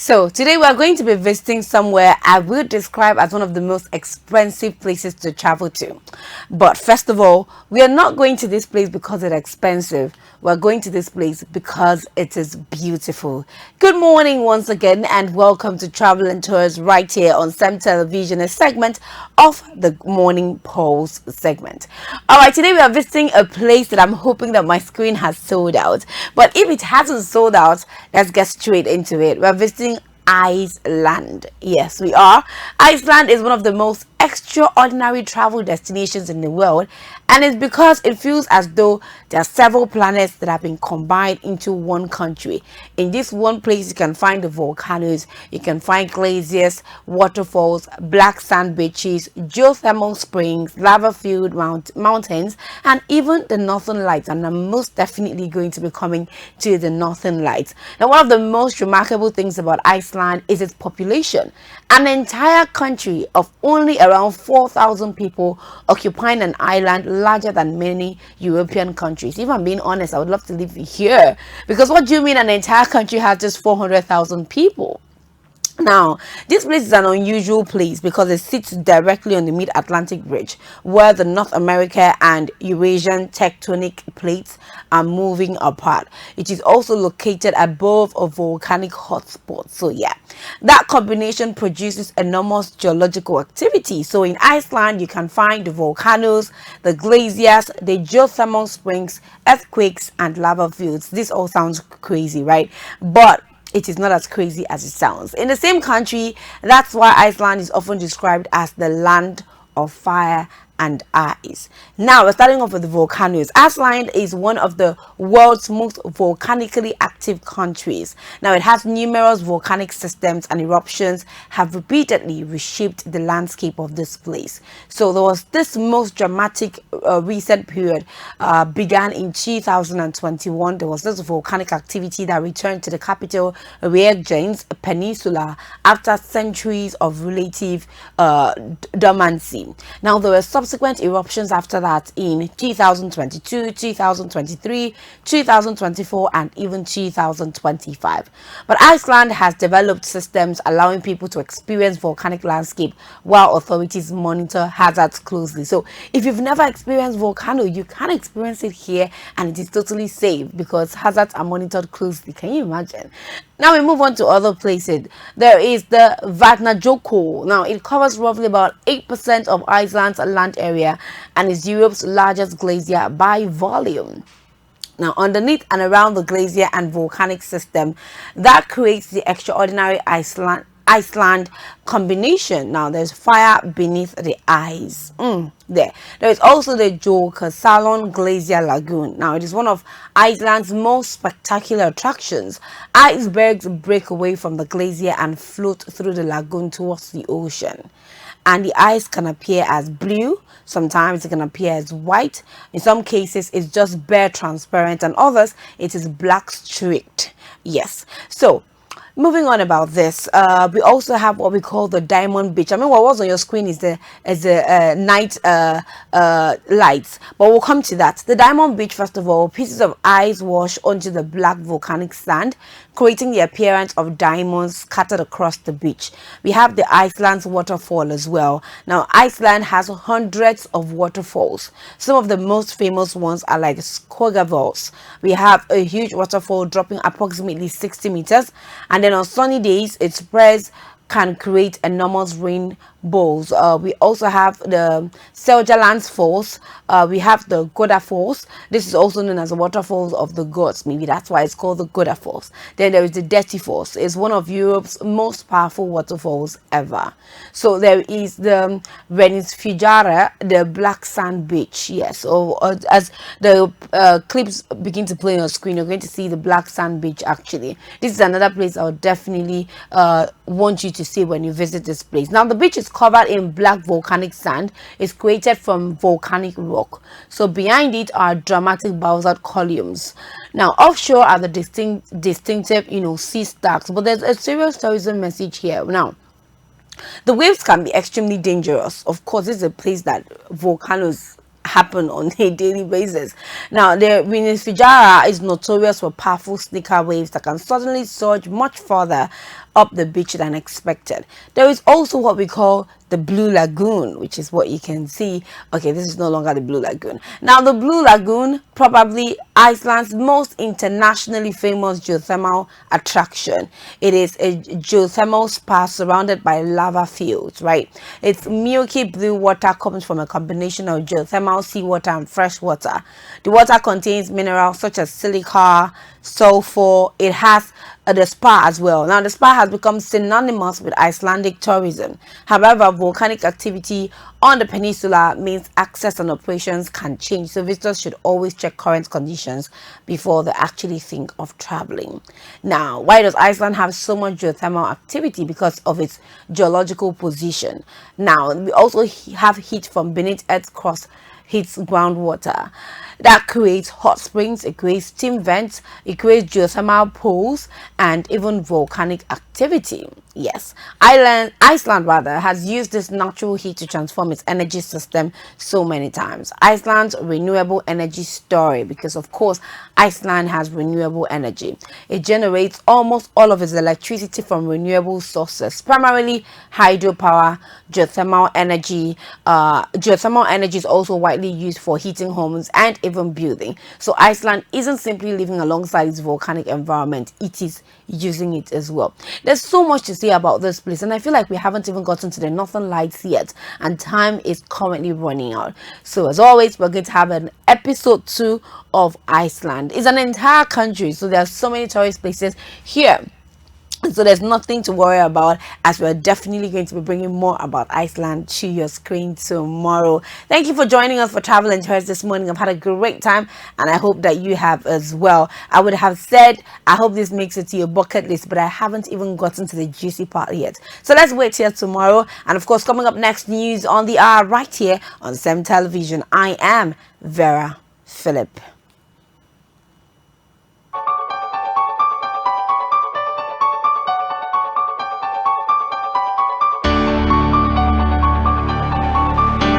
So today we are going to be visiting somewhere I will describe as one of the most expensive places to travel to. But first of all, we are not going to this place because it's expensive. We're going to this place because it is beautiful. Good morning once again and welcome to Travel and Tours right here on SEM Television, a segment of the Morning Pulse segment. Alright, today we are visiting a place that I'm hoping that my screen has sold out. But if it hasn't sold out, let's get straight into it. We're visiting Iceland. Yes, we are. Iceland is one of the most extraordinary travel destinations in the world, and it's because it feels as though there are several planets that have been combined into one country. In this one place, you can find the volcanoes, you can find glaciers, waterfalls, black sand beaches, geothermal springs, lava-filled mountains, and even the Northern Lights. And I'm most definitely going to be coming to the Northern Lights. Now, one of the most remarkable things about Iceland is its population. An entire country of only around 4,000 people occupying an island larger than many European countries. If I'm being honest, I would love to live here, because what do you mean an entire country has just 400,000 people? Now, this place is an unusual place because it sits directly on the mid-Atlantic ridge, where the North America and Eurasian tectonic plates are moving apart. It is also located above a volcanic hotspot. So yeah, that combination produces enormous geological activity. So in Iceland, you can find the volcanoes, the glaciers, the geothermal springs, earthquakes, and lava fields. This all sounds crazy, right? But it is not as crazy as it sounds. In the same country, that's why Iceland is often described as the land of fire and ice. Now we're starting off with the volcanoes. Iceland is one of the world's most volcanically active countries. Now it has numerous volcanic systems, and eruptions have repeatedly reshaped the landscape of this place. So there was this most dramatic recent period began in 2021. There was this volcanic activity that returned to the capital Reykjanes Peninsula after centuries of relative dormancy. Now there were subsequent eruptions after that in 2022, 2023, 2024, and even 2025. But Iceland has developed systems allowing people to experience volcanic landscape while authorities monitor hazards closely. So if you've never experienced volcano, you can experience it here, and it is totally safe because hazards are monitored closely. Can you imagine? Now we move on to other places. There is the Vatnajökull. Now it covers roughly about 8% of Iceland's land area and is Europe's largest glacier by volume. Now, underneath and around the glacier and volcanic system, that creates the extraordinary Iceland combination. Now, there's fire beneath the ice. There is also the Jökulsárlón Glacier Lagoon. Now, it is one of Iceland's most spectacular attractions. Icebergs break away from the glacier and float through the lagoon towards the ocean. And the ice can appear as blue, sometimes it can appear as white, in some cases it's just bare transparent, and others it is black streaked. Yes, so moving on about this, we also have what we call the Diamond Beach. I mean, what was on your screen is the night lights, but we'll come to that. The Diamond Beach, first of all, pieces of ice wash onto the black volcanic sand, creating the appearance of diamonds scattered across the beach. We have the Iceland's waterfall as well. Now, Iceland has hundreds of waterfalls. Some of the most famous ones are like Skogavols. We have a huge waterfall dropping approximately 60 meters, and then on sunny days, its spreads can create enormous rainbows. We also have the Seljalands Falls. We have the Goda Falls. This is also known as the waterfalls of the gods. Maybe that's why it's called the Goda Falls. Then there is the Dirty Falls. It's one of Europe's most powerful waterfalls ever. So there is the Venusfjara, the black sand beach. Yes. So as the clips begin to play on your screen, you're going to see the black sand beach. Actually, this is another place I would definitely want you to see when you visit this place. Now, the beach is covered in black volcanic sand. It's created from volcanic rock. So behind it are dramatic basalt columns. Now, offshore are the distinctive, sea stacks. But there's a serious tourism message here. Now, the waves can be extremely dangerous. Of course, this is a place that volcanoes happen on a daily basis. Now, the Venusfjara is notorious for powerful sneaker waves that can suddenly surge much further up the beach than expected. There is also what we call the Blue Lagoon, which is what you can see. Okay, this is no longer the Blue Lagoon. Now, the Blue Lagoon, probably Iceland's most internationally famous geothermal attraction. It is a geothermal spa surrounded by lava fields, right? Its milky blue water comes from a combination of geothermal seawater and fresh water. The water contains minerals such as silica, sulfur. It has the spa as well. Now, the spa has become synonymous with Icelandic tourism. However, volcanic activity on the peninsula means access and operations can change, so visitors should always check current conditions before they actually think of traveling. Now, why does Iceland have so much geothermal activity? Because of its geological position. Now, we also have heat from beneath Earth's crust hits groundwater. That creates hot springs, it creates steam vents, it creates geothermal pools, and even volcanic activity. Yes, Iceland has used this natural heat to transform its energy system so many times. Iceland's renewable energy story, because of course Iceland has renewable energy. It generates almost all of its electricity from renewable sources, primarily hydropower, geothermal energy. Geothermal energy is also widely used for heating homes and even building. So Iceland isn't simply living alongside its volcanic environment, it is using it as well. There's so much to say about this place, and I feel like we haven't even gotten to the Northern Lights yet, and time is currently running out. So as always, we're going to have an episode 2 of Iceland. It's an entire country, so there are so many tourist places here. So there's nothing to worry about, as we're definitely going to be bringing more about Iceland to your screen tomorrow. Thank you for joining us for Travel and Tours this morning. I've had a great time, and I hope that you have as well. I would have said I hope this makes it to your bucket list, but I haven't even gotten to the juicy part yet. So let's wait till tomorrow. And of course, coming up next, news on the hour right here on CEM Television. I am Vera Philip.